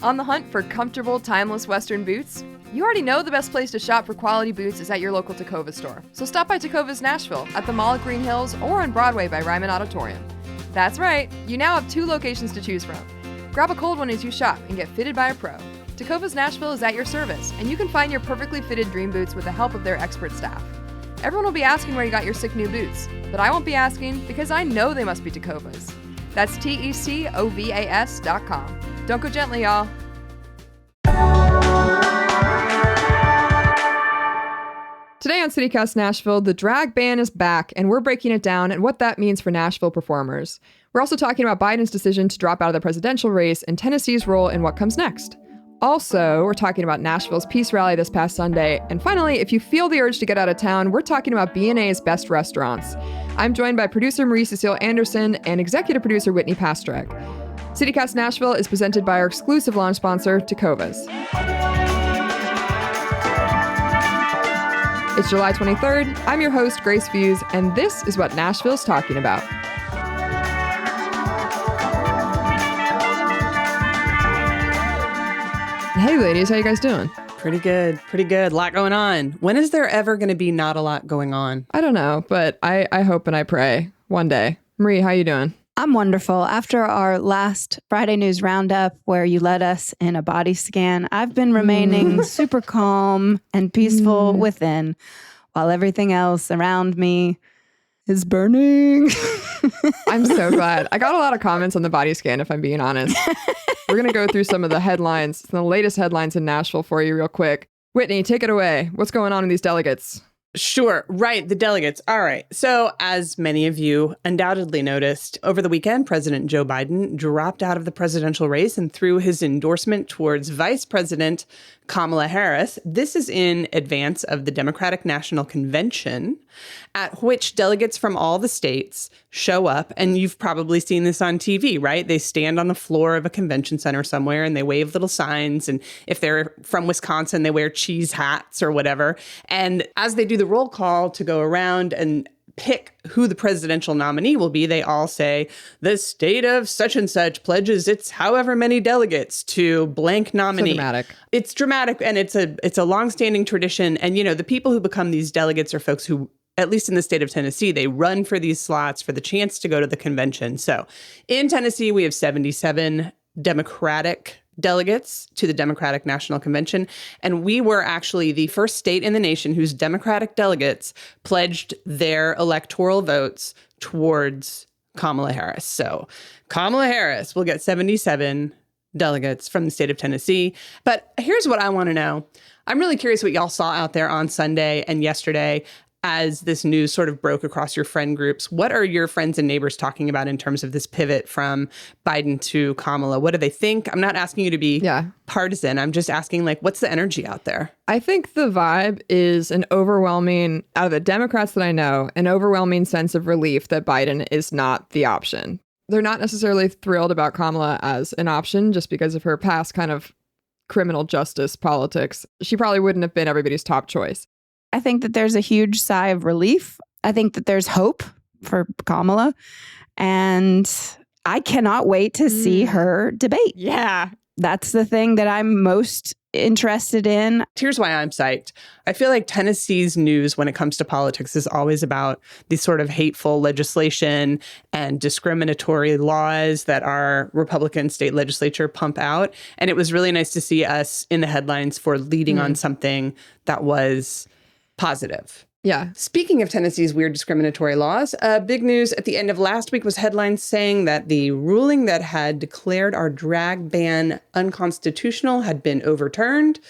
On the hunt for comfortable, timeless Western boots? You already know the best place to shop for quality boots is at your local Tacova store. So stop by Tacova's Nashville, at the Mall at Green Hills, or on Broadway by Ryman Auditorium. That's right, you now have 2 locations to choose from. Grab a cold one as you shop and get fitted by a pro. Tacova's Nashville is at your service, and you can find your perfectly fitted dream boots with the help of their expert staff. Everyone will be asking where you got your sick new boots, but I won't be asking because I know they must be Tacova's. That's TECOVAS.com. Don't go gently, y'all. Today on CityCast Nashville, the drag ban is back, and we're breaking it down and what that means for Nashville performers. We're also talking about Biden's decision to drop out of the presidential race and Tennessee's role in what comes next. Also, we're talking about Nashville's peace rally this past Sunday. And finally, if you feel the urge to get out of town, we're talking about BNA's best restaurants. I'm joined by producer Marie-Cecile Anderson and executive producer Whitney Pastrek. CityCast Nashville is presented by our exclusive launch sponsor, Tacovas. It's July 23rd. I'm your host, Grace Fuse, and this is what Nashville's talking about. Hey, ladies, how you guys doing? Pretty good. A lot going on. When is there ever going to be not a lot going on? I don't know, but I hope and I pray one day. Marie, how you doing? I'm wonderful. After our last Friday News Roundup, where you led us in a body scan, I've been remaining super calm and peaceful within, while everything else around me is burning. I'm so glad. I got a lot of comments on the body scan, if I'm being honest. We're going to go through some of the headlines, the latest headlines in Nashville for you real quick. Whitney, take it away. What's going on in these delegates? Sure. Right. The delegates. All right. So as many of you undoubtedly noticed, over the weekend, President Joe Biden dropped out of the presidential race and threw his endorsement towards Vice President Kamala Harris. This is in advance of the Democratic National Convention, at which delegates from all the states show up. And you've probably seen this on TV, right? They stand on the floor of a convention center somewhere and they wave little signs. And if they're from Wisconsin, they wear cheese hats or whatever. And as they do the roll call to go around and pick who the presidential nominee will be, they all say, the state of such and such pledges its however many delegates to blank nominee. So dramatic. It's dramatic, and it's a longstanding tradition. And, you know, the people who become these delegates are folks who, at least in the state of Tennessee, they run for these slots for the chance to go to the convention. So in Tennessee, we have 77 Democratic delegates to the Democratic National Convention. And we were actually the first state in the nation whose Democratic delegates pledged their electoral votes towards Kamala Harris. So Kamala Harris will get 77 delegates from the state of Tennessee. But here's what I want to know. I'm really curious what y'all saw out there on Sunday and yesterday as this news sort of broke across your friend groups. What are your friends and neighbors talking about in terms of this pivot from Biden to Kamala? What do they think? I'm not asking you to be partisan. I'm just asking, like, what's the energy out there? I think the vibe is an overwhelming, out of the Democrats that I know, an overwhelming sense of relief that Biden is not the option. They're not necessarily thrilled about Kamala as an option just because of her past kind of criminal justice politics. She probably wouldn't have been everybody's top choice. I think that there's a huge sigh of relief. I think that there's hope for Kamala. And I cannot wait to see her debate. Yeah. That's the thing that I'm most interested in. Here's why I'm psyched. I feel like Tennessee's news when it comes to politics is always about these sort of hateful legislation and discriminatory laws that our Republican state legislature pump out. And it was really nice to see us in the headlines for leading on something that was positive. Yeah. Speaking of Tennessee's weird discriminatory laws, big news at the end of last week was headlines saying that the ruling that had declared our drag ban unconstitutional had been overturned,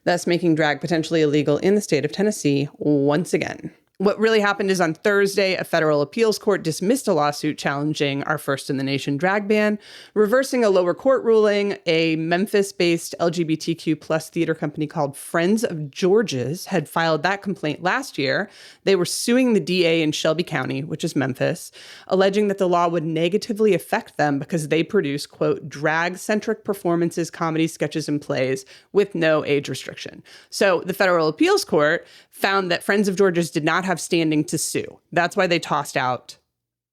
thus making drag potentially illegal in the state of Tennessee once again. What really happened is on Thursday, a federal appeals court dismissed a lawsuit challenging our first in the nation drag ban, reversing a lower court ruling. A Memphis-based LGBTQ plus theater company called Friends of George's had filed that complaint last year. They were suing the DA in Shelby County, which is Memphis, alleging that the law would negatively affect them because they produce, quote, drag-centric performances, comedy sketches, and plays with no age restriction. So the federal appeals court found that Friends of George's did not have standing to sue. That's why they tossed out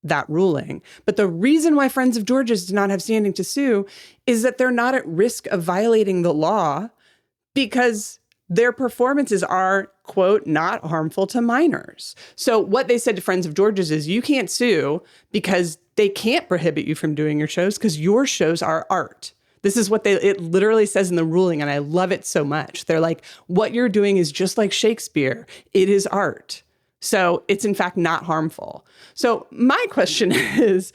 that ruling. But the reason why Friends of George's do not have standing to sue is that they're not at risk of violating the law because their performances are, quote, not harmful to minors. So what they said to Friends of George's is you can't sue because they can't prohibit you from doing your shows because your shows are art. This is what it literally says in the ruling, and I love it so much. They're like, what you're doing is just like Shakespeare. It is art. So it's in fact not harmful. So my question is,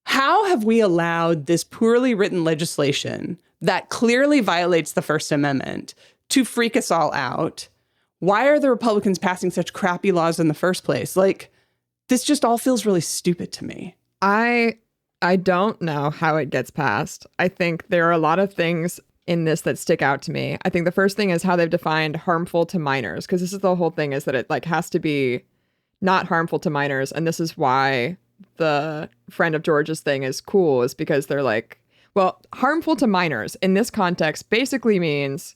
how have we allowed this poorly written legislation that clearly violates the First Amendment to freak us all out? Why are the Republicans passing such crappy laws in the first place? Like, this just all feels really stupid to me. I don't know how it gets passed. I think there are a lot of things in this that stick out to me. I think the first thing is how they've defined harmful to minors, because this is the whole thing, is that it like has to be not harmful to minors. And this is why the Friend of George's thing is cool, is because they're like, well, harmful to minors in this context basically means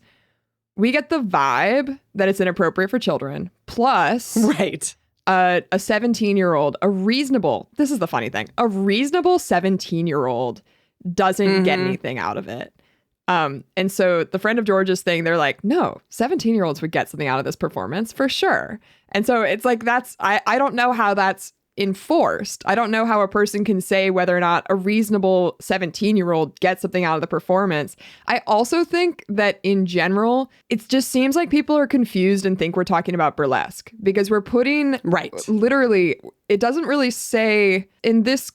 we get the vibe that it's inappropriate for children, plus right. A 17-year-old, this is the funny thing, a reasonable 17-year-old doesn't get anything out of it. And so the Friend of George's thing, they're like, no, 17-year-olds would get something out of this performance for sure. And so it's like, I don't know how that's enforced. I don't know how a person can say whether or not a reasonable 17-year-old gets something out of the performance. I also think that in general, it just seems like people are confused and think we're talking about burlesque because we're putting literally, it doesn't really say in this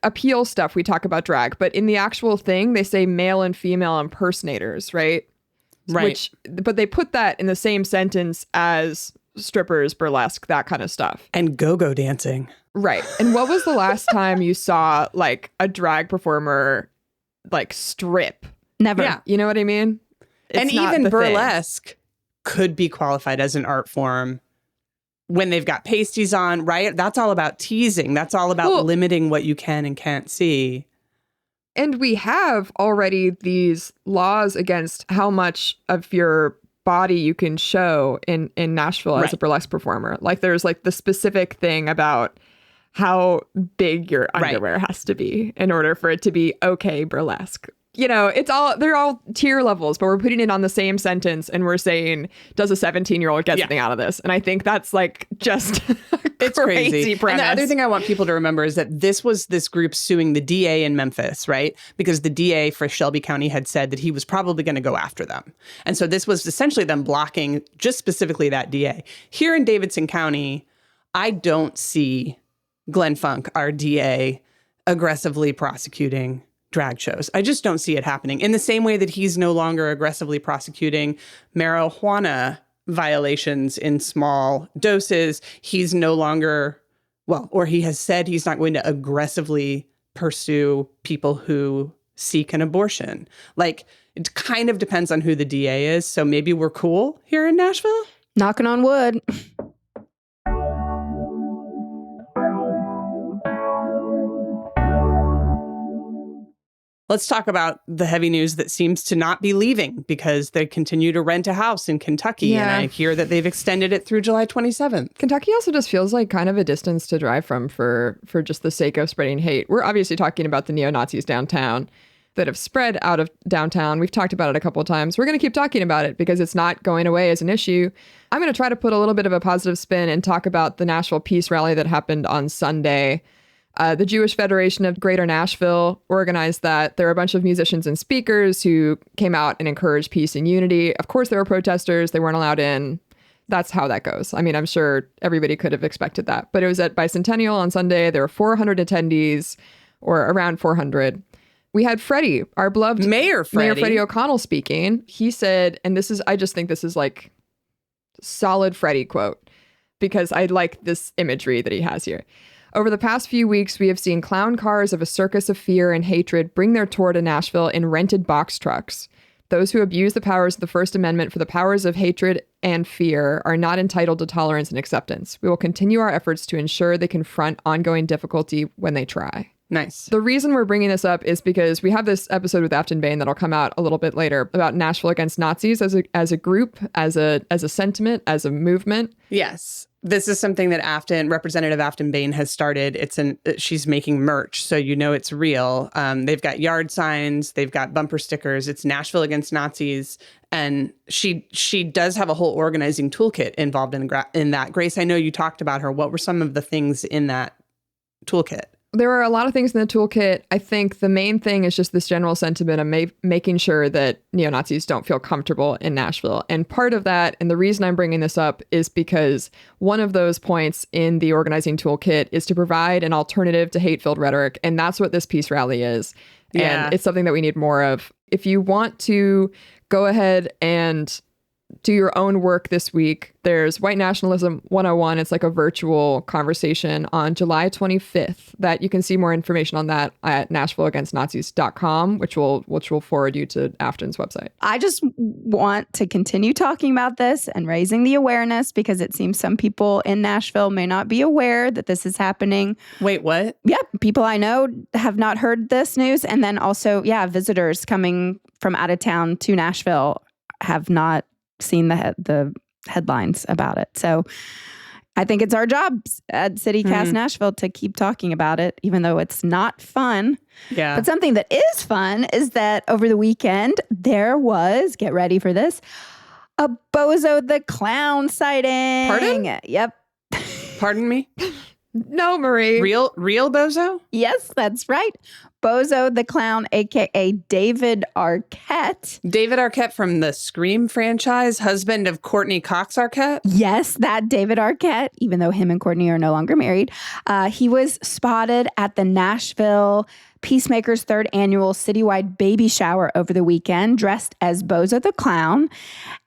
appeal stuff we talk about drag, but in the actual thing, they say male and female impersonators, right? Right. But they put that in the same sentence as strippers, burlesque, that kind of stuff. And go-go dancing. Right. And what was the last time you saw like a drag performer like strip? Never. Yeah. You know what I mean? And even burlesque could be qualified as an art form when they've got pasties on, right? That's all about teasing. That's all about limiting what you can and can't see. And we have already these laws against how much of your body you can show in Nashville as a burlesque performer. Like there's like the specific thing about how big your underwear has to be in order for it to be okay burlesque. You know, they're all tier levels, but we're putting it on the same sentence and we're saying, does a 17-year-old get something out of this? And I think that's like just it's crazy premise. And the other thing I want people to remember is that this was this group suing the DA in Memphis, right? Because the DA for Shelby County had said that he was probably going to go after them. And so this was essentially them blocking just specifically that DA. Here in Davidson County, I don't see Glenn Funk, our DA, aggressively prosecuting drag shows. I just don't see it happening in the same way that he's no longer aggressively prosecuting marijuana violations in small doses. He's no longer, or he has said he's not going to aggressively pursue people who seek an abortion. Like, it kind of depends on who the DA is. So maybe we're cool here in Nashville. Knocking on wood. Let's talk about the heavy news that seems to not be leaving because they continue to rent a house in Kentucky. And I hear that they've extended it through July 27th. Kentucky also just feels like kind of a distance to drive from for just the sake of spreading hate. We're obviously talking about the neo-Nazis downtown that have spread out of downtown. We've talked about it a couple of times. We're going to keep talking about it because it's not going away as an issue. I'm going to try to put a little bit of a positive spin and talk about the Nashville Peace Rally that happened on Sunday. The Jewish Federation of Greater Nashville organized that. There were a bunch of musicians and speakers who came out and encouraged peace and unity. Of course, there were protesters. They weren't allowed in. That's how that goes. I mean, I'm sure everybody could have expected that. But it was at Bicentennial on Sunday. There were 400 attendees, or around 400. We had Freddie, our beloved Mayor Freddie O'Connell speaking. He said, and I just think this is like solid Freddie quote, because I like this imagery that he has here. Over the past few weeks, we have seen clown cars of a circus of fear and hatred bring their tour to Nashville in rented box trucks. Those who abuse the powers of the First Amendment for the powers of hatred and fear are not entitled to tolerance and acceptance. We will continue our efforts to ensure they confront ongoing difficulty when they try. Nice. The reason we're bringing this up is because we have this episode with Afton Bain that'll come out a little bit later about Nashville against Nazis as a group, as a sentiment, as a movement. Yes. This is something that Representative Afton Bain has started. She's making merch, so you know it's real. They've got yard signs, they've got bumper stickers. It's Nashville against Nazis, and she does have a whole organizing toolkit involved in that. Grace, I know you talked about her. What were some of the things in that toolkit? There are a lot of things in the toolkit. I think the main thing is just this general sentiment of making sure that neo-Nazis don't feel comfortable in Nashville. And part of that, and the reason I'm bringing this up, is because one of those points in the organizing toolkit is to provide an alternative to hate-filled rhetoric. And that's what this peace rally is. Yeah. And it's something that we need more of. If you want to go ahead and do your own work this week, there's White Nationalism 101. It's like a virtual conversation on July 25th that you can see more information on that at NashvilleAgainstNazis.com, which will forward you to Afton's website. I just want to continue talking about this and raising the awareness because it seems some people in Nashville may not be aware that this is happening. Wait, what? Yep. People I know have not heard this news. And then also, visitors coming from out of town to Nashville have not seen the headlines about it. So I think it's our job at CityCast Nashville to keep talking about it, even though it's not fun. Yeah. But something that is fun is that over the weekend, there was, get ready for this, a Bozo the Clown sighting. Pardon? Yep. Pardon me? No, Marie. Real Bozo? Yes, that's right. Bozo the Clown, a.k.a. David Arquette. David Arquette from the Scream franchise, husband of Courtney Cox Arquette? Yes, that David Arquette, even though him and Courtney are no longer married. He was spotted at the Nashville Peacemakers' third annual citywide baby shower over the weekend, dressed as Bozo the Clown.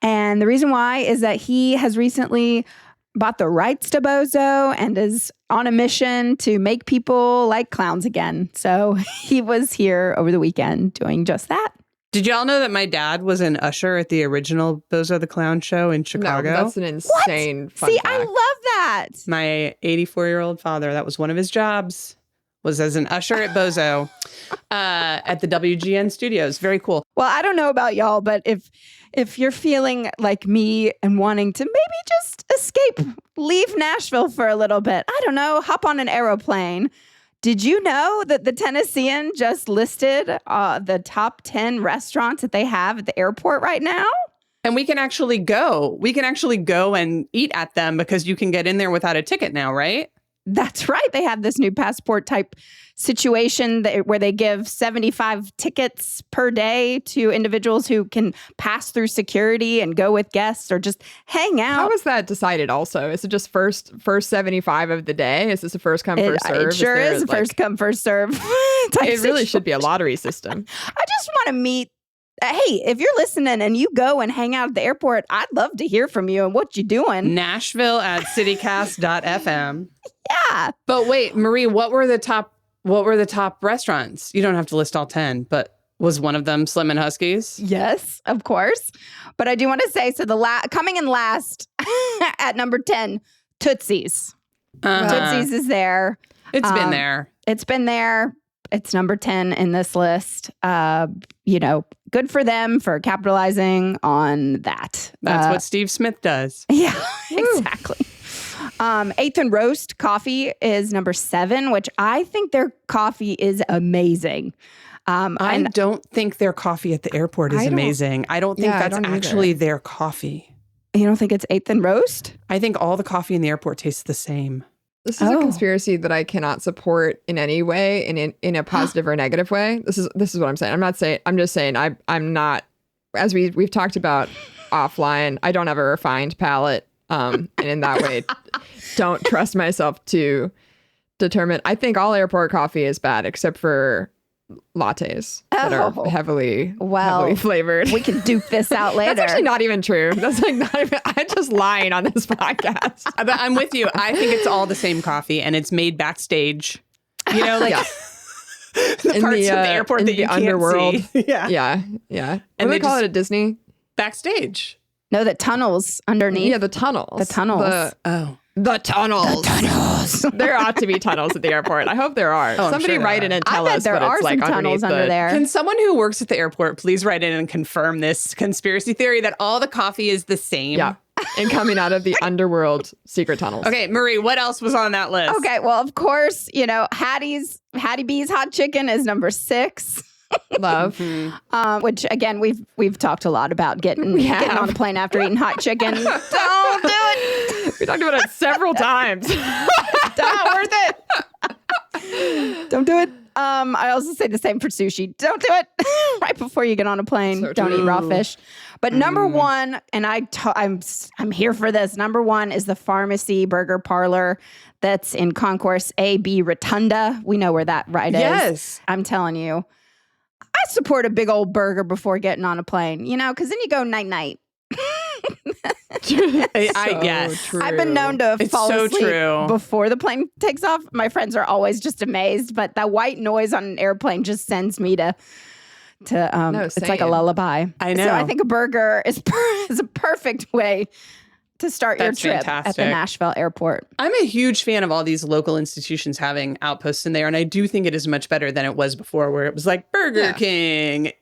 And the reason why is that he has recently bought the rights to Bozo and is on a mission to make people like clowns again. So he was here over the weekend doing just that. Did y'all know that my dad was an usher at the original Bozo the Clown show in Chicago? No, that's an insane fun See, fact. I love that. My 84-year-old father, that was one of his jobs, was as an usher at Bozo at the WGN studios. Very cool. Well, I don't know about y'all, but if you're feeling like me and wanting to maybe just escape, leave Nashville for a little bit, I don't know, hop on an aeroplane. Did you know that the Tennessean just listed the top 10 restaurants that they have at the airport right now? And we can actually go. We can actually go and eat at them because you can get in there without a ticket now, right? That's right. They have this new passport type situation where they give 75 tickets per day to individuals who can pass through security and go with guests or just hang out. How is that decided also? Is it just first 75 of the day? Is this a first come, first serve? It sure is a first come, first serve type It really situation. should be a lottery system. I just want to meet. Hey, if you're listening and you go and hang out at the airport, I'd love to hear from you and what you're doing. Nashville at citycast.fm. Yeah. But wait, Marie, what were the top restaurants? You don't have to list all 10, but was one of them Slim and Huskies? Yes, of course. But I do want to say, so coming in last at number 10, Tootsie's. Tootsie's is there. It's been there. It's been there. It's number 10 in this list. Good for them for capitalizing on that. That's what Steve Smith does. Yeah, exactly. Eighth and Roast Coffee is number 7, which I think their coffee is amazing. I don't think their coffee at the airport is amazing. I don't think that's actually their coffee. You don't think it's Eighth and Roast? I think all the coffee in the airport tastes the same. This is a conspiracy that I cannot support in any way, in a positive or negative way. This is what I'm saying. I'm just saying I'm not, as we've talked about offline, I don't have a refined palate. And in that way, don't trust myself to determine. I think all airport coffee is bad except for lattes that are heavily flavored. We can duke this out later. That's actually not even true. That's like not even. I'm just lying on this podcast. But I'm with you. I think it's all the same coffee, and it's made backstage. The parts of the airport that you can't underworld. see. Yeah. And And they they call just- it at Disney. Backstage. No, the tunnels underneath. Yeah, the tunnels. The tunnels. The tunnels. There ought to be tunnels at the airport. I hope there are. I'm Somebody sure there write are. in and I tell bet us. there but are it's some like tunnels under the- there. Can someone who works at the airport please write in and confirm this conspiracy theory that all the coffee is the same? Yeah. And coming out of the underworld secret tunnels. Okay, Marie, what else was on that list? Okay, well, of course, Hattie B's hot chicken is number 6. Love. Which again, we've talked a lot about getting on a plane after eating hot chicken. Don't do it. We talked about it several times. Not worth it. Don't do it. I also say the same for sushi. Don't do it right before you get on a plane. So Don't true. eat raw fish. But number one, and I'm here for this. Number one is the Pharmacy Burger Parlor that's in Concourse AB Rotunda. We know where that right is. Yes. I'm telling you. I support a big old burger before getting on a plane, because then you go night-night. Yes. True. I've been known to It's fall so asleep true. before the plane takes off. My friends are always just amazed, but that white noise on an airplane just sends me to it's like a same. lullaby. I know. So I think a burger is a perfect way to start That's your trip at the fantastic. Nashville airport. I'm a huge fan of all these local institutions having outposts in there, and I do think it is much better than it was before, where it was like Burger King,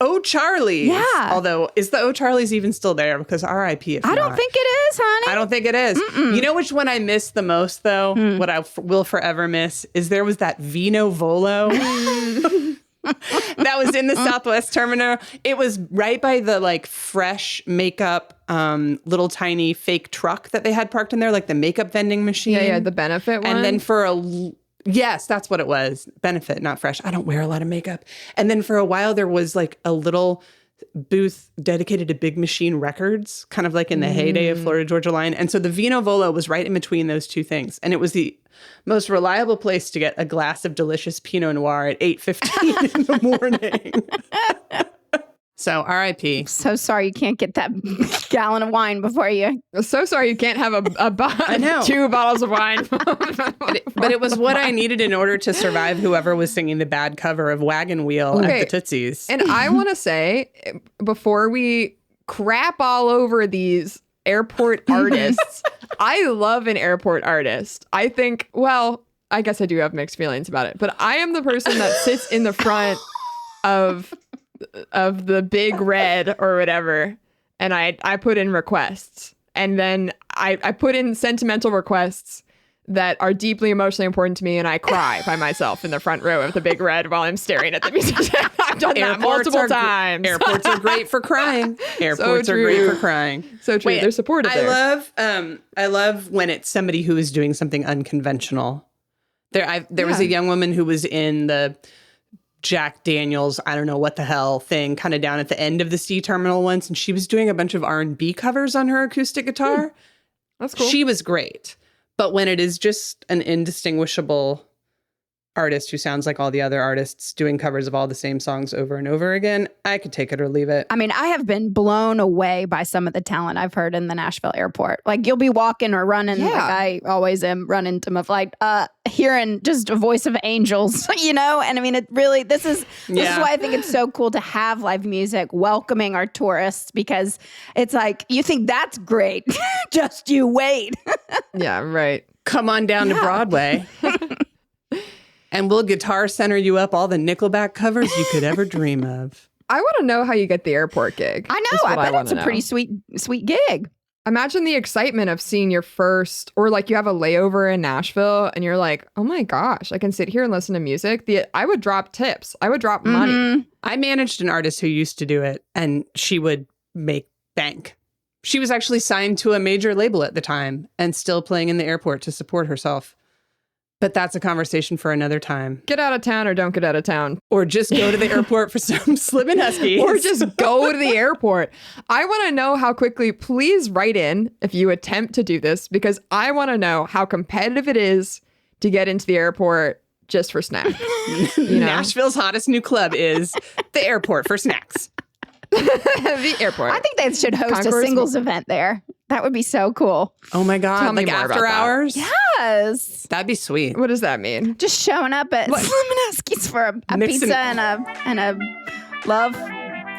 O'Charlie's. Yeah. Although, is the O'Charlie's even still there? Because RIP if I don't not. think it is, honey. I don't think it is. You know which one I miss the most, though? What I will forever miss is there was that Vino Volo. That was in the Southwest Terminal. It was right by the fresh makeup, little tiny fake truck that they had parked in there, like the makeup vending machine. Yeah, the benefit one. And then yes, that's what it was. Benefit, not fresh. I don't wear a lot of makeup. And then for a while there was like a little booth dedicated to Big Machine Records, kind of like in the heyday of Florida Georgia Line. And so the Vino Volo was right in between those two things. And it was the most reliable place to get a glass of delicious Pinot Noir at 8:15 in the morning. So RIP. So sorry you can't get that gallon of wine before you. I'm so sorry you can't have I know. 2 bottles of wine. But it was what I needed in order to survive whoever was singing the bad cover of Wagon Wheel Okay. at the Tootsies. And I want to say, before we crap all over these airport artists, I love an airport artist. I think, well, I guess I do have mixed feelings about it, but I am the person that sits in the front of the big red or whatever, and I put in requests, and then I put in sentimental requests that are deeply emotionally important to me, and I cry by myself in the front row of the big red while I'm staring at the music. I've done that multiple times. Airports are great for crying. Airports are great true. for crying. So true. They're supportive there. I love when it's somebody who is doing something unconventional. There was a young woman who was in the Jack Daniels, I don't know what the hell thing, kind of down at the end of the C terminal once, and she was doing a bunch of R&B covers on her acoustic guitar. That's cool. She was great. But when it is just an indistinguishable artist who sounds like all the other artists doing covers of all the same songs over and over again, I could take it or leave it. I mean, I have been blown away by some of the talent I've heard in the Nashville airport. Like you'll be walking or running, like I always am running to my flight, hearing just a voice of angels, And I mean, this is why I think it's so cool to have live music welcoming our tourists, because it's like, you think that's great. Just you wait. Yeah, right. Come on down to Broadway. And we'll Guitar Center you up all the Nickelback covers you could ever dream of. I want to know how you get the airport gig. I know. I bet it's a pretty sweet gig. Imagine the excitement of seeing your first, or like you have a layover in Nashville and you're like, oh my gosh, I can sit here and listen to music. I would drop tips. I would drop money. I managed an artist who used to do it, and she would make bank. She was actually signed to a major label at the time and still playing in the airport to support herself. But that's a conversation for another time. Get out of town or don't get out of town. Or just go to the airport for some Slim and Huskies. Or just go to the airport. I want to know how quickly, please write in if you attempt to do this, because I want to know how competitive it is to get into the airport just for snacks. Nashville's hottest new club is the airport for snacks. The airport. I think they should host Concourse a singles event there. That would be so cool. Oh my God. Tell me like more after about that. hours? Yes. That'd be sweet. What does that mean? Just showing up at Slim and Huskies for a pizza and a love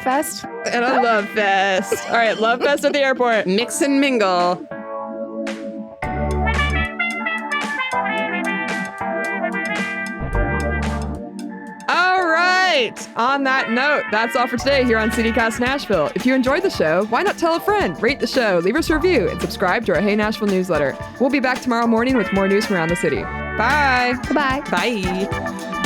fest. And a love fest. All right, love fest at the airport. Mix and mingle. right. On that note, that's all for today here on CityCast Nashville. If you enjoyed the show, why not tell a friend, rate the show, leave us a review, and subscribe to our Hey Nashville newsletter. We'll be back tomorrow morning with more news from around the city. Bye. Bye-bye. Bye.